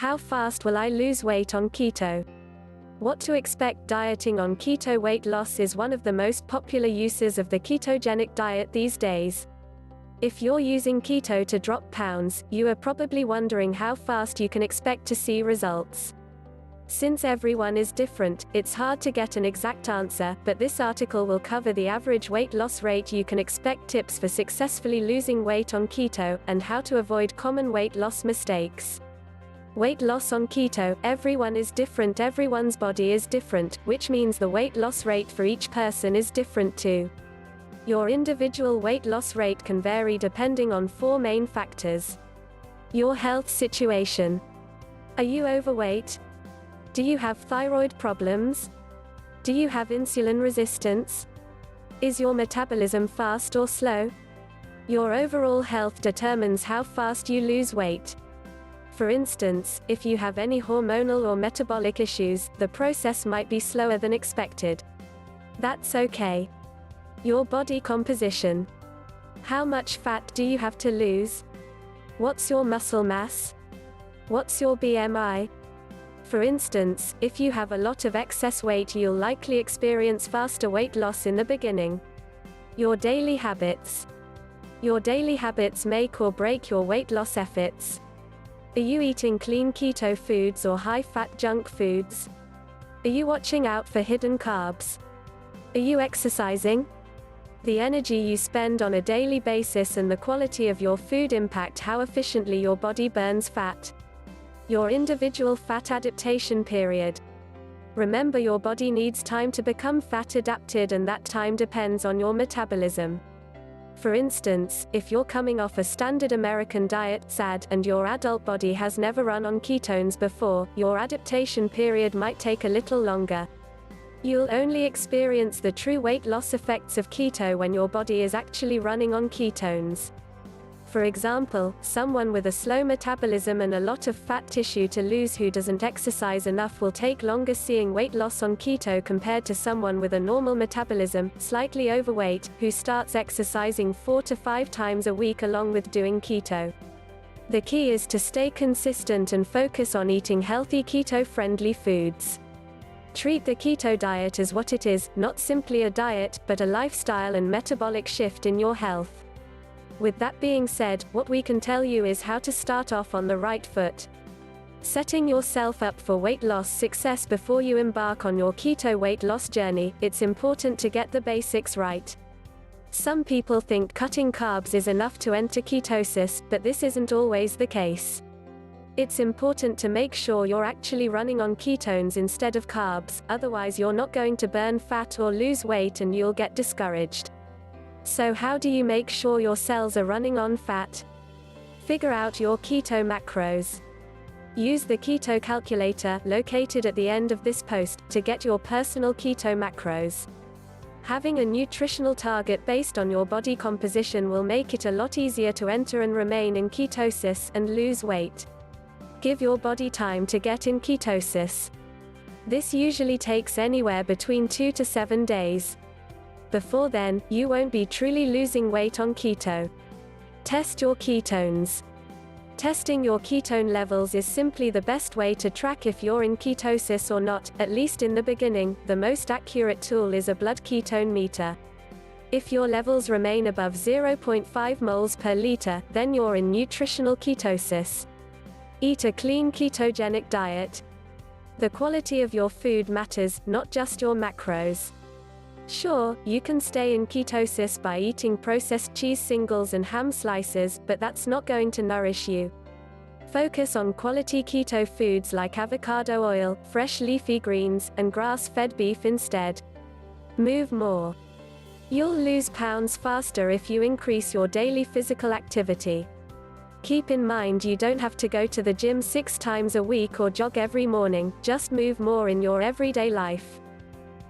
How fast will I lose weight on keto? What to expect dieting on keto? Weight loss is one of the most popular uses of the ketogenic diet these days. If you're using keto to drop pounds, you are probably wondering how fast you can expect to see results. Since everyone is different, it's hard to get an exact answer, but this article will cover the average weight loss rate you can expect, tips for successfully losing weight on keto, and how to avoid common weight loss mistakes. Weight loss on keto. Everyone is different, everyone's body is different, which means the weight loss rate for each person is different too. Your individual weight loss rate can vary depending on 4 main factors. Your health situation. Are you overweight? Do you have thyroid problems? Do you have insulin resistance? Is your metabolism fast or slow? Your overall health determines how fast you lose weight. For instance, if you have any hormonal or metabolic issues, the process might be slower than expected. That's okay. Your body composition. How much fat do you have to lose? What's your muscle mass? What's your BMI? For instance, if you have a lot of excess weight, you'll likely experience faster weight loss in the beginning. Your daily habits. Your daily habits make or break your weight loss efforts. Are you eating clean keto foods or high-fat junk foods? Are you watching out for hidden carbs? Are you exercising? The energy you spend on a daily basis and the quality of your food impact how efficiently your body burns fat. Your individual fat adaptation period. Remember, your body needs time to become fat adapted, and that time depends on your metabolism. For instance, if you're coming off a standard American diet (SAD) and your adult body has never run on ketones before, your adaptation period might take a little longer. You'll only experience the true weight loss effects of keto when your body is actually running on ketones. For example, someone with a slow metabolism and a lot of fat tissue to lose who doesn't exercise enough will take longer seeing weight loss on keto compared to someone with a normal metabolism, slightly overweight, who starts exercising 4 to 5 times a week along with doing keto. The key is to stay consistent and focus on eating healthy keto-friendly foods. Treat the keto diet as what it is, not simply a diet, but a lifestyle and metabolic shift in your health. With that being said, what we can tell you is how to start off on the right foot. Setting yourself up for weight loss success. Before you embark on your keto weight loss journey, it's important to get the basics right. Some people think cutting carbs is enough to enter ketosis, but this isn't always the case. It's important to make sure you're actually running on ketones instead of carbs, otherwise you're not going to burn fat or lose weight and you'll get discouraged. So how do you make sure your cells are running on fat? Figure out your keto macros. Use the keto calculator, located at the end of this post, to get your personal keto macros. Having a nutritional target based on your body composition will make it a lot easier to enter and remain in ketosis and lose weight. Give your body time to get in ketosis. This usually takes anywhere between 2 to 7 days. Before then, you won't be truly losing weight on keto. Test your ketones. Testing your ketone levels is simply the best way to track if you're in ketosis or not, at least in the beginning. The most accurate tool is a blood ketone meter. If your levels remain above 0.5 moles per liter, then you're in nutritional ketosis. Eat a clean ketogenic diet. The quality of your food matters, not just your macros. Sure, you can stay in ketosis by eating processed cheese singles and ham slices, but that's not going to nourish you. Focus on quality keto foods like avocado oil, fresh leafy greens, and grass-fed beef instead. Move more. You'll lose pounds faster if you increase your daily physical activity. Keep in mind, you don't have to go to the gym 6 times a week or jog every morning, just move more in your everyday life.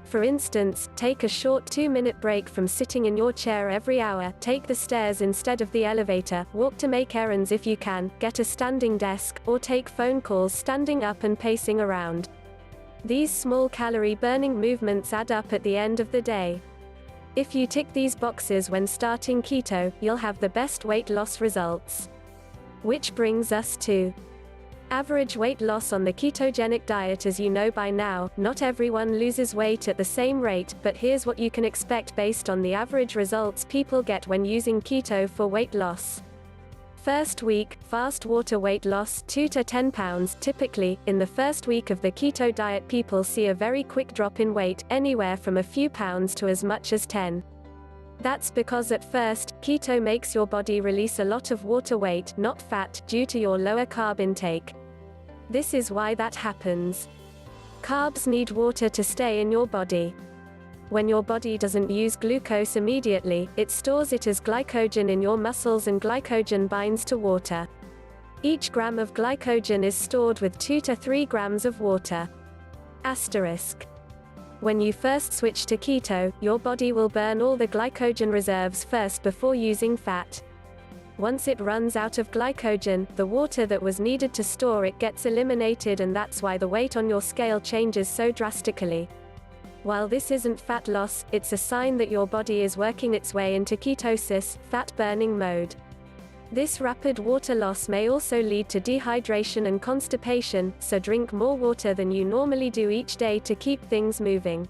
For instance, take a short 2-minute break from sitting in your chair every hour, take the stairs instead of the elevator, walk to make errands if you can, get a standing desk, or take phone calls standing up and pacing around. These small calorie-burning movements add up at the end of the day. If you tick these boxes when starting keto, you'll have the best weight loss results. Which brings us to Average weight loss on the ketogenic diet. As you know by now, not everyone loses weight at the same rate, but here's what you can expect based on the average results people get when using keto for weight loss. First week, fast water weight loss, 2 to 10 pounds. Typically, in the first week of the keto diet people see a very quick drop in weight, anywhere from a few pounds to as much as 10. That's because at first, keto makes your body release a lot of water weight, not fat, due to your lower carb intake. This is why that happens. Carbs need water to stay in your body. When your body doesn't use glucose immediately, it stores it as glycogen in your muscles, and glycogen binds to water. Each gram of glycogen is stored with 2 to 3 grams of water. Asterisk. When you first switch to keto, your body will burn all the glycogen reserves first before using fat. Once it runs out of glycogen, the water that was needed to store it gets eliminated, and that's why the weight on your scale changes so drastically. While this isn't fat loss, it's a sign that your body is working its way into ketosis, fat-burning mode. This rapid water loss may also lead to dehydration and constipation, so drink more water than you normally do each day to keep things moving.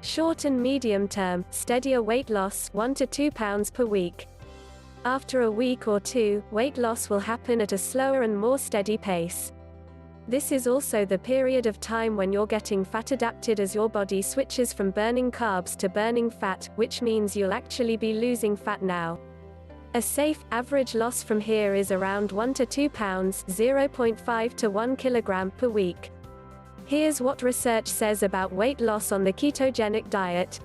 Short and medium term, steadier weight loss, 1 to 2 pounds per week. After a week or two, weight loss will happen at a slower and more steady pace. This is also the period of time when you're getting fat adapted as your body switches from burning carbs to burning fat, which means you'll actually be losing fat now. A safe, average loss from here is around 1 to 2 pounds, 0.5 to 1 kilogram per week. Here's what research says about weight loss on the ketogenic diet.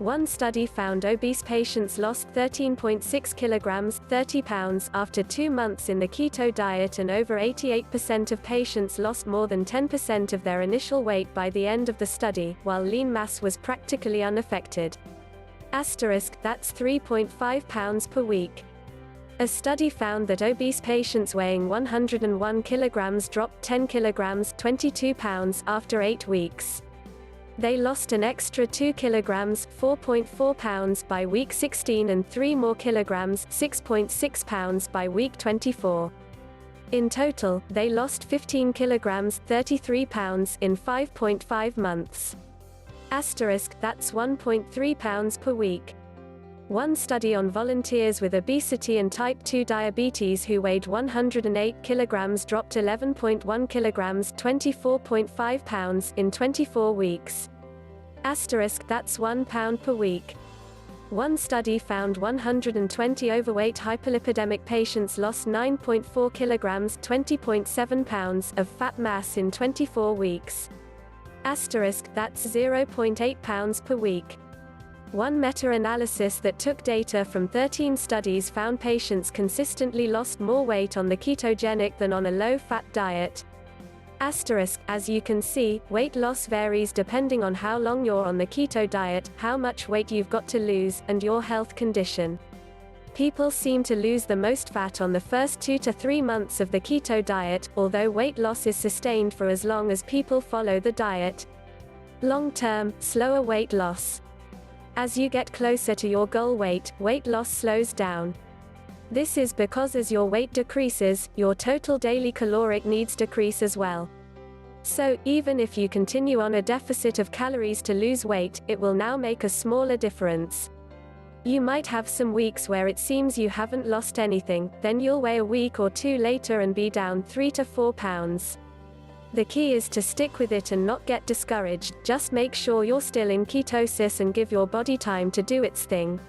One study found obese patients lost 13.6 kilograms, 30 pounds, after 2 months in the keto diet, and over 88% of patients lost more than 10% of their initial weight by the end of the study, while lean mass was practically unaffected. Asterisk, that's 3.5 pounds per week. A study found that obese patients weighing 101 kilograms dropped 10 kilograms, 22 pounds, after 8 weeks. They lost an extra 2 kilograms, 4.4 pounds, by week 16 and 3 more kilograms, 6.6 pounds, by week 24. In total, they lost 15 kilograms, 33 pounds, in 5.5 months. Asterisk, that's 1.3 pounds per week. One study on volunteers with obesity and type 2 diabetes who weighed 108 kilograms dropped 11.1 kilograms, 24.5 pounds, in 24 weeks. Asterisk, that's 1 pound per week. One study found 120 overweight hyperlipidemic patients lost 9.4 kilograms, 20.7 pounds, of fat mass in 24 weeks. Asterisk, that's 0.8 pounds per week. One meta-analysis that took data from 13 studies found patients consistently lost more weight on the ketogenic than on a low-fat diet. Asterisk, as you can see, weight loss varies depending on how long you're on the keto diet, how much weight you've got to lose, and your health condition. People seem to lose the most fat on the first 2 to 3 months of the keto diet, although weight loss is sustained for as long as people follow the diet. Long-term, slower weight loss. As you get closer to your goal weight, weight loss slows down. This is because as your weight decreases, your total daily caloric needs decrease as well. So, even if you continue on a deficit of calories to lose weight, it will now make a smaller difference. You might have some weeks where it seems you haven't lost anything, then you'll weigh a week or two later and be down 3 to 4 pounds. The key is to stick with it and not get discouraged. Just make sure you're still in ketosis and give your body time to do its thing.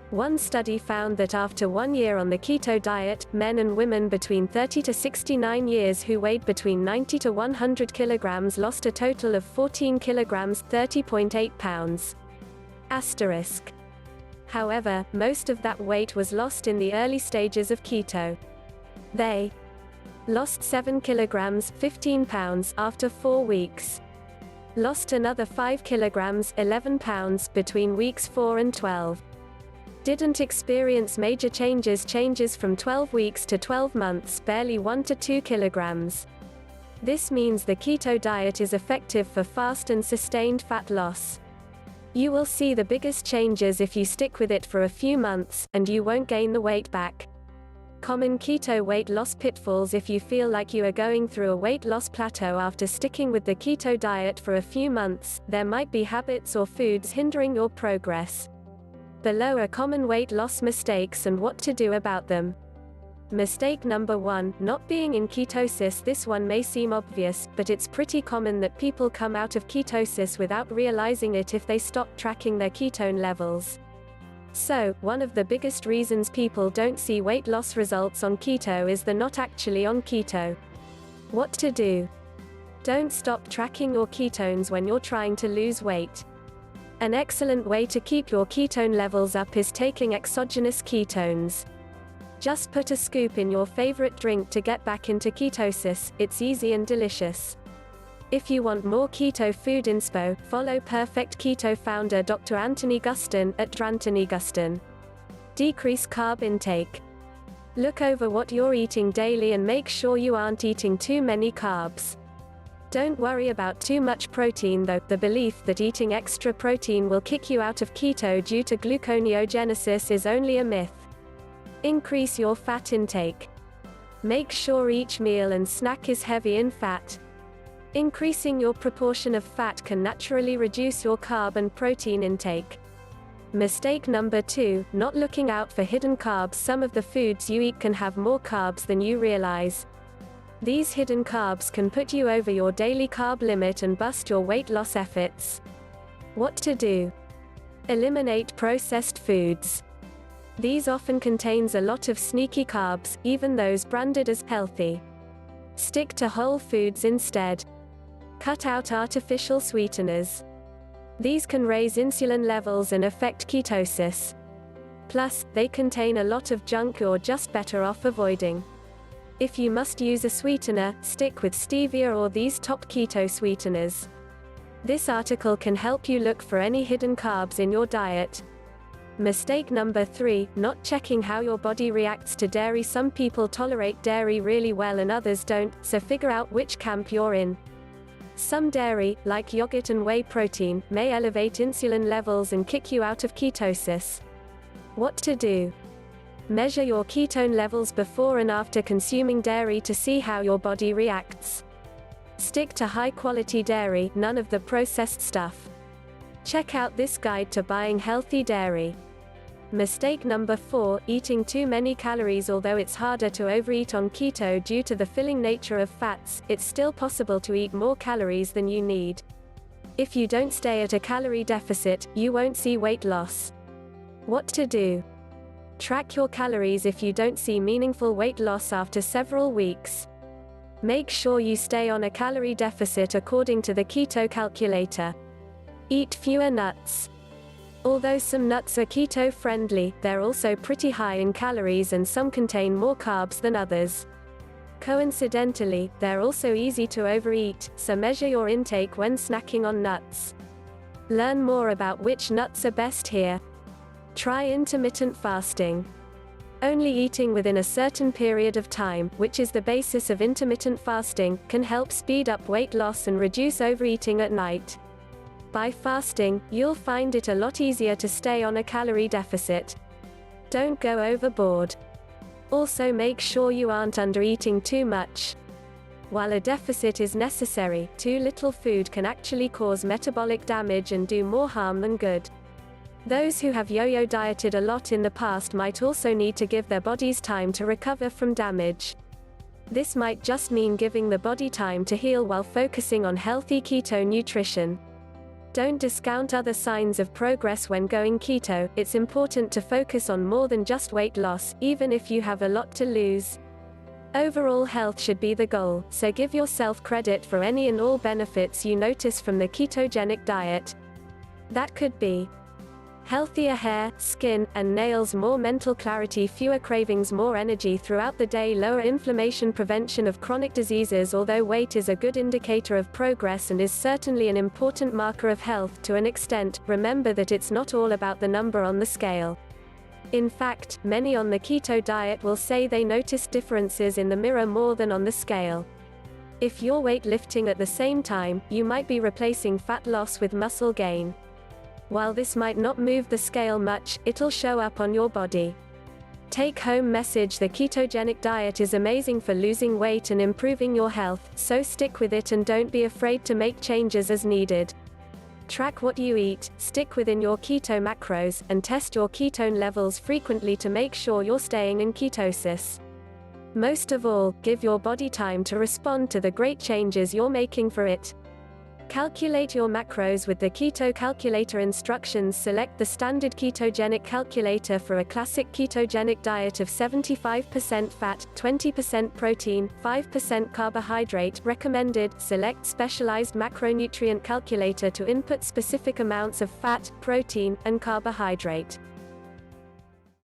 One study found that after 1 year on the keto diet, men and women between 30 to 69 years who weighed between 90 to 100 kilograms lost a total of 14 kilograms, 30.8 pounds. Asterisk. However, most of that weight was lost in the early stages of keto. They lost 7 kilograms, 15 pounds, after 4 weeks. Lost another 5 kilograms, 11 pounds, between weeks 4 and 12. Didn't experience major changes from 12 weeks to 12 months, barely 1 to 2 kilograms. This means the keto diet is effective for fast and sustained fat loss. You will see the biggest changes if you stick with it for a few months, and you won't gain the weight back. Common keto weight loss pitfalls. If you feel like you are going through a weight loss plateau after sticking with the keto diet for a few months, there might be habits or foods hindering your progress. Below are common weight loss mistakes and what to do about them. Mistake number 1, not being in ketosis. This one may seem obvious, but it's pretty common that people come out of ketosis without realizing it if they stop tracking their ketone levels. So, one of the biggest reasons people don't see weight loss results on keto is they're not actually on keto. What to do? Don't stop tracking your ketones when you're trying to lose weight. An excellent way to keep your ketone levels up is taking exogenous ketones. Just put a scoop in your favorite drink to get back into ketosis. It's easy and delicious. If you want more keto food inspo, follow Perfect Keto founder Dr. Anthony Guston at @DrAnthonyGuston. Decrease carb intake. Look over what you're eating daily and make sure you aren't eating too many carbs. Don't worry about too much protein though. The belief that eating extra protein will kick you out of keto due to gluconeogenesis is only a myth. Increase your fat intake. Make sure each meal and snack is heavy in fat. Increasing your proportion of fat can naturally reduce your carb and protein intake. Mistake number 2, not looking out for hidden carbs. Some of the foods you eat can have more carbs than you realize. These hidden carbs can put you over your daily carb limit and bust your weight loss efforts. What to do? Eliminate processed foods. These often contains a lot of sneaky carbs, even those branded as healthy. Stick to whole foods instead. Cut out artificial sweeteners. These can raise insulin levels and affect ketosis. Plus, they contain a lot of junk you're just better off avoiding. If you must use a sweetener, stick with stevia or these top keto sweeteners. This article can help you look for any hidden carbs in your diet. Mistake number 3, not checking how your body reacts to dairy. Some people tolerate dairy really well and others don't, so figure out which camp you're in. Some dairy, like yogurt and whey protein, may elevate insulin levels and kick you out of ketosis. What to do? Measure your ketone levels before and after consuming dairy to see how your body reacts. Stick to high-quality dairy, none of the processed stuff. Check out this guide to buying healthy dairy. Mistake number 4, eating too many calories. Although it's harder to overeat on keto due to the filling nature of fats, it's still possible to eat more calories than you need. If you don't stay at a calorie deficit, you won't see weight loss. What to do? Track your calories if you don't see meaningful weight loss after several weeks. Make sure you stay on a calorie deficit according to the keto calculator. Eat fewer nuts. Although some nuts are keto-friendly, they're also pretty high in calories and some contain more carbs than others. Coincidentally, they're also easy to overeat, so measure your intake when snacking on nuts. Learn more about which nuts are best here. Try intermittent fasting. Only eating within a certain period of time, which is the basis of intermittent fasting, can help speed up weight loss and reduce overeating at night. By fasting, you'll find it a lot easier to stay on a calorie deficit. Don't go overboard. Also make sure you aren't undereating too much. While a deficit is necessary, too little food can actually cause metabolic damage and do more harm than good. Those who have yo-yo dieted a lot in the past might also need to give their bodies time to recover from damage. This might just mean giving the body time to heal while focusing on healthy keto nutrition. Don't discount other signs of progress when going keto. It's important to focus on more than just weight loss, even if you have a lot to lose. Overall health should be the goal, so give yourself credit for any and all benefits you notice from the ketogenic diet. That could be healthier hair, skin, and nails, more mental clarity, fewer cravings, more energy throughout the day, lower inflammation, prevention of chronic diseases. Although weight is a good indicator of progress and is certainly an important marker of health to an extent, remember that it's not all about the number on the scale. In fact, many on the keto diet will say they notice differences in the mirror more than on the scale. If you're weightlifting at the same time, you might be replacing fat loss with muscle gain. While this might not move the scale much, it'll show up on your body. Take-home message: the ketogenic diet is amazing for losing weight and improving your health, so stick with it and don't be afraid to make changes as needed. Track what you eat, stick within your keto macros, and test your ketone levels frequently to make sure you're staying in ketosis. Most of all, give your body time to respond to the great changes you're making for it. Calculate your macros with the Keto Calculator instructions. Select the standard ketogenic calculator for a classic ketogenic diet of 75% fat, 20% protein, 5% carbohydrate. Recommended. Select specialized macronutrient calculator to input specific amounts of fat, protein, and carbohydrate.